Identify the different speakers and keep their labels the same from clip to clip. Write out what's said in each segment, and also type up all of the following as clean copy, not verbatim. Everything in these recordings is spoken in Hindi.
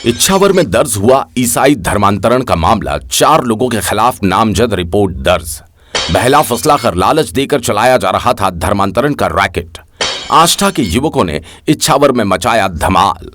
Speaker 1: इच्छावर में दर्ज हुआ ईसाई धर्मांतरण का मामला। 4 लोगों के खिलाफ नामजद रिपोर्ट दर्ज। बहला फुसला कर लालच देकर चलाया जा रहा था धर्मांतरण का रैकेट। आस्था के युवकों ने इच्छावर में मचाया धमाल।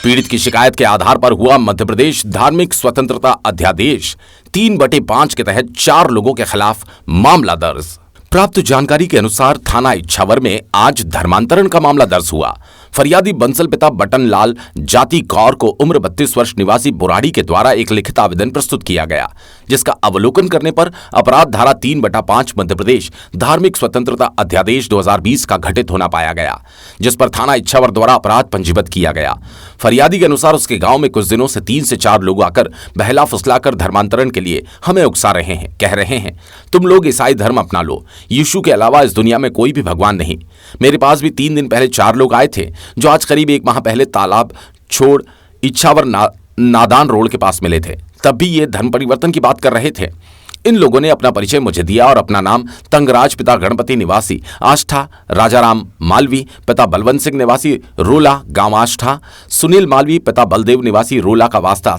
Speaker 1: पीड़ित की शिकायत के आधार पर हुआ मध्य प्रदेश धार्मिक स्वतंत्रता अध्यादेश 3/5 के तहत 4 लोगों के खिलाफ मामला दर्ज। प्राप्त जानकारी के अनुसार थाना इच्छावर में आज धर्मांतरण का मामला दर्ज हुआ। फरियादी बंसल पिता बटन लाल जाति कौर को उम्र 32 वर्ष निवासी बुराड़ी के द्वारा एक लिखित आवेदन प्रस्तुत किया गया, जिसका अवलोकन करने पर अपराध धारा 3/5 मध्य प्रदेश धार्मिक स्वतंत्रता अध्यादेश 2020 का घटित होना पाया गया, जिस पर थाना इच्छावर द्वारा अपराध पंजीबद्ध किया गया। फरियादी के अनुसार उसके गांव में कुछ दिनों से 3 से 4 लोग आकर बहला फुसलाकर धर्मांतरण के लिए हमें उकसा रहे हैं, कह रहे हैं तुम लोग ईसाई धर्म अपना लो, यीशु के अलावा इस दुनिया में कोई भी भगवान नहीं। मेरे पास भी 3 दिन पहले 4 लोग आए थे, जो आज करीब 1 माह पहले तालाब छोड़ इच्छावर नादान रोड के पास मिले थे। तब भी ये धर्म परिवर्तन की बात कर रहे थे। इन लोगों ने अपना परिचय मुझे दिया और अपना नाम तंगराज पिता गणपति निवासी आष्ठा, राजाराम मालवी पिता बलवंत सिंह निवासी रोला गांव आष्ठा, सुनील मालवी पिता बलदेव निवासी रोला का वास्ता,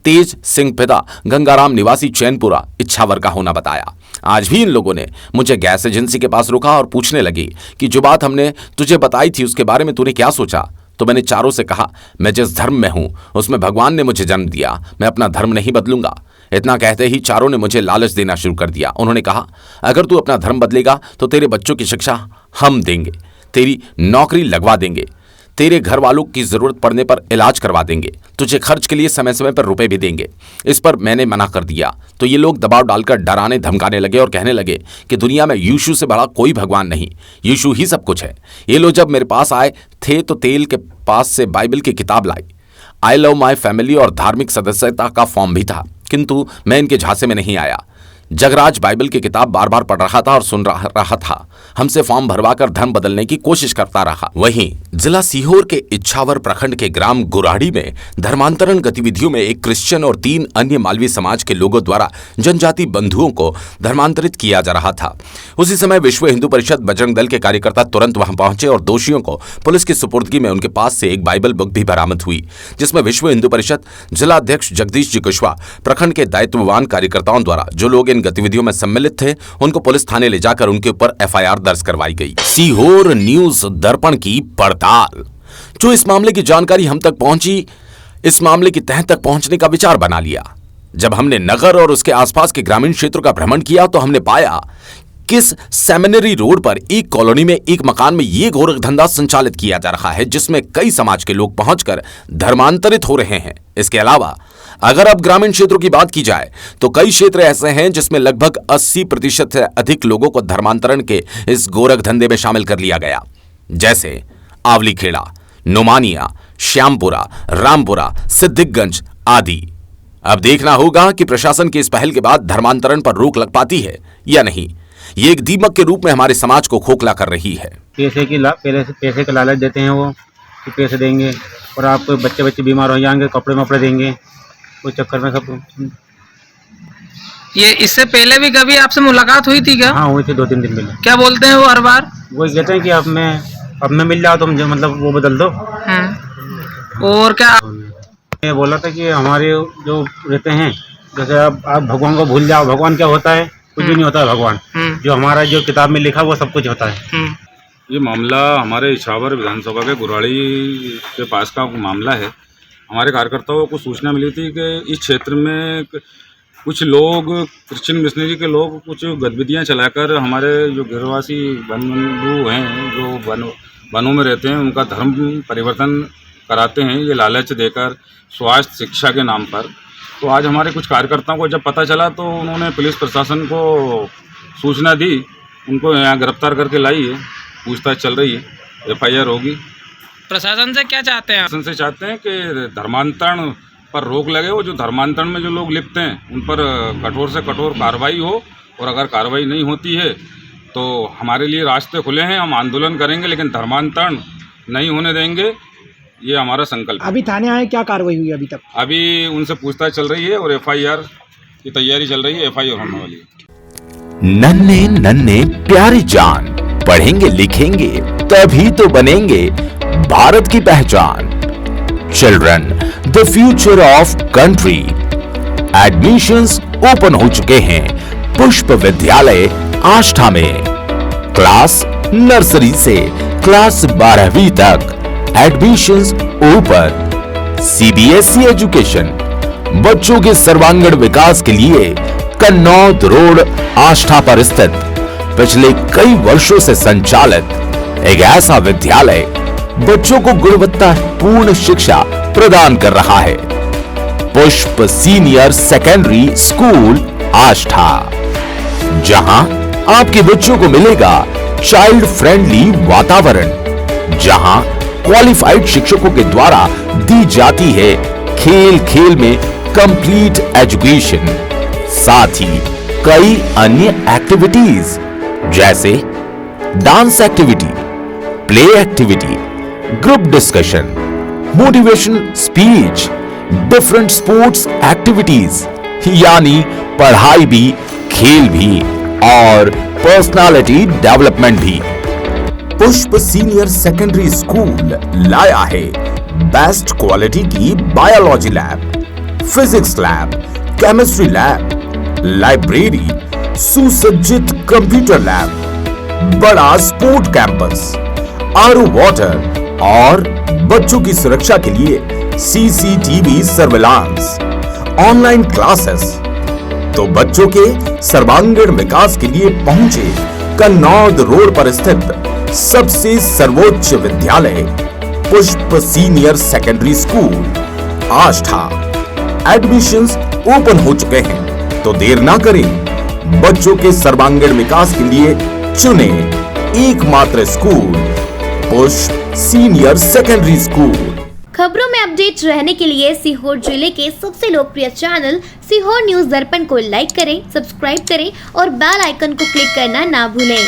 Speaker 1: तेज सिंह पिता गंगाराम निवासी चैनपुरा इच्छावर का होना बताया। आज भी इन लोगों ने मुझे गैस एजेंसी के पास रुका और पूछने लगी कि जो बात हमने तुझे बताई थी उसके बारे में तूने क्या सोचा। तो मैंने चारों से कहा मैं जिस धर्म में हूं उसमें भगवान ने मुझे जन्म दिया, मैं अपना धर्म नहीं बदलूंगा। इतना कहते ही चारों ने मुझे लालच देना शुरू कर दिया। उन्होंने कहा अगर तू अपना धर्म बदलेगा तो तेरे बच्चों की शिक्षा हम देंगे, तेरी नौकरी लगवा देंगे, तेरे घर वालों की जरूरत पड़ने पर इलाज करवा देंगे, तुझे खर्च के लिए समय समय पर रुपए भी देंगे। इस पर मैंने मना कर दिया तो ये लोग दबाव डालकर डराने धमकाने लगे और कहने लगे कि दुनिया में यीशु से बड़ा कोई भगवान नहीं, यीशु ही सब कुछ है। ये लोग जब मेरे पास आए थे तो तेल के पास से बाइबल की किताब लाई, आई लव माई फैमिली और धार्मिक सदस्यता का फॉर्म भी था, किंतु मैं इनके झांसे में नहीं आया। जगराज बाइबल की किताब बार बार पढ़ रहा था और सुन रहा था, हमसे फॉर्म भरवाकर धर्म बदलने की कोशिश करता रहा। वहीं जिला सीहोर के इच्छावर प्रखंड के ग्राम गुराड़ी में धर्मांतरण गतिविधियों में एक क्रिश्चियन और 3 अन्य मालवी समाज के लोगों द्वारा जनजाति बंधुओं को धर्मांतरित किया जा रहा था। उसी समय विश्व हिंदू परिषद बजरंग दल के कार्यकर्ता तुरंत वहां पहुंचे और दोषियों को पुलिस की सुपुर्दगी में उनके पास से एक बाइबल बुक भी बरामद हुई, जिसमें विश्व हिंदू परिषद जिला अध्यक्ष जगदीश जी कुशवाहा प्रखंड के दायित्ववान कार्यकर्ताओं द्वारा जो लोग इन गतिविधियों में सम्मिलित थे उनको पुलिस थाने ले जाकर उनके ऊपर एफआईआर दर्ज करवाई गई। सीहोर न्यूज दर्पण की पड़ताल। जो इस मामले की जानकारी हम तक पहुंची, इस मामले की तह तक पहुंचने का विचार बना लिया। जब हमने नगर और उसके आसपास के ग्रामीण क्षेत्रों का भ्रमण किया तो हमने पाया किस सेमिनरी रोड पर एक कॉलोनी में एक मकान में ये गोरख धंधा संचालित किया जा रहा है, जिसमें कई समाज के लोग पहुंचकर धर्मांतरित हो रहे हैं। इसके अलावा अगर अब ग्रामीण क्षेत्रों की बात की जाए तो कई क्षेत्र ऐसे हैं जिसमें लगभग 80% से अधिक लोगों को धर्मांतरण के इस गोरख धंधे में शामिल कर लिया गया, जैसे आवली खेड़ा, नोमानिया, श्यामपुरा, रामपुरा, सिद्दीकगंज आदि। अब देखना होगा कि प्रशासन की इस पहल के बाद धर्मांतरण पर रोक लग पाती है या नहीं। ये एक दीमक के रूप में हमारे समाज को खोखला कर रही है।
Speaker 2: पैसे का लालच देते हैं वो कि पैसे देंगे और आपको बच्चे बीमार हो जाएंगे, कपड़े देंगे, उस चक्कर में सब।
Speaker 3: ये इससे पहले भी कभी आपसे मुलाकात हुई थी क्या?
Speaker 2: हाँ हुई थी, 2-3 दिन पहले।
Speaker 3: क्या बोलते हैं वो हर बार?
Speaker 2: वो कहते हैं कि अब मैं मिल जाओ तो मुझे मतलब वो बदल दो।
Speaker 3: और क्या
Speaker 2: ये बोला था कि हमारे जो रहते हैं जैसे आप भगवान को भूल जाओ, भगवान क्या होता है? कुछ भी नहीं होता है भगवान। जो हमारा जो किताब में लिखा वो सब कुछ होता है।
Speaker 4: ये मामला हमारे इच्छावर विधानसभा के गुराड़ी के पास का मामला है। हमारे कार्यकर्ताओं को सूचना मिली थी कि इस क्षेत्र में कुछ लोग क्रिश्चियन मिशनरी के लोग कुछ गतिविधियां चलाकर हमारे जो गिरवासी बंधु हैं जो वनों में रहते हैं उनका धर्म परिवर्तन कराते हैं, ये लालच देकर स्वास्थ्य शिक्षा के नाम पर। तो आज हमारे कुछ कार्यकर्ताओं को जब पता चला तो उन्होंने पुलिस प्रशासन को सूचना दी, उनको यहाँ गिरफ्तार करके लाई है, पूछताछ चल रही है, एफआईआर होगी।
Speaker 3: प्रशासन से क्या चाहते हैं?
Speaker 4: प्रशासन से चाहते हैं कि धर्मांतरण पर रोक लगे, वो जो धर्मांतरण में जो लोग लिप्त हैं उन पर कठोर से कठोर कार्रवाई हो, और अगर कार्रवाई नहीं होती है तो हमारे लिए रास्ते खुले हैं, हम आंदोलन करेंगे, लेकिन धर्मांतरण नहीं होने देंगे, ये हमारा संकल्प।
Speaker 5: अभी थाने आए, क्या कार्रवाई हुई अभी तक?
Speaker 4: अभी उनसे पूछताछ चल रही है और एफआईआर की तैयारी चल रही है, एफआईआर होने वाली है।
Speaker 1: नन्हे नन्हे प्यारे जान, पढ़ेंगे लिखेंगे तभी तो बनेंगे भारत की पहचान। Children the future of country. Admissions open हो चुके हैं पुष्प विद्यालय आष्ठा में। क्लास नर्सरी से क्लास 12वीं तक एडमिशंस ओपन। सीबीएसई एजुकेशन बच्चों के सर्वांगीण विकास के लिए कन्नौद रोड आष्ठा पर स्थित पिछले कई वर्षों से संचालित एक ऐसा विद्यालय बच्चों को गुणवत्तापूर्ण शिक्षा प्रदान कर रहा है। पुष्प सीनियर सेकेंडरी स्कूल आष्ठा, जहां आपके बच्चों को मिलेगा चाइल्ड फ्रेंडली वातावरण, जहां क्वालिफाइड शिक्षकों के द्वारा दी जाती है खेल खेल में कंप्लीट एजुकेशन। साथ ही कई अन्य एक्टिविटीज जैसे dance activity, play activity, group discussion, motivation speech, different sports activities, यानी पढ़ाई भी, खेल भी और पर्सनालिटी डेवलपमेंट भी। पुष्प सीनियर सेकेंडरी स्कूल लाया है बेस्ट क्वालिटी की biology lab, physics lab, chemistry lab, library, सुसज्जित कंप्यूटर लैब, बड़ा स्पोर्ट कैंपस, आरओ वाटर और बच्चों की सुरक्षा के लिए सीसीटीवी सर्विलांस, ऑनलाइन क्लासेस। तो बच्चों के सर्वांगीण विकास के लिए पहुंचे कन्नौद रोड पर स्थित सबसे सर्वोच्च विद्यालय Pushp senior secondary school Ashta. Admissions open हो चुके हैं, तो देर ना करें। बच्चों के सर्वांगीण विकास के लिए चुने एकमात्र स्कूल पुष्प सीनियर सेकेंडरी स्कूल।
Speaker 6: खबरों में अपडेट रहने के लिए सीहोर जिले के सबसे लोकप्रिय चैनल सीहोर न्यूज दर्पण को लाइक करें, सब्सक्राइब करें और बेल आइकन को क्लिक करना ना भूलें।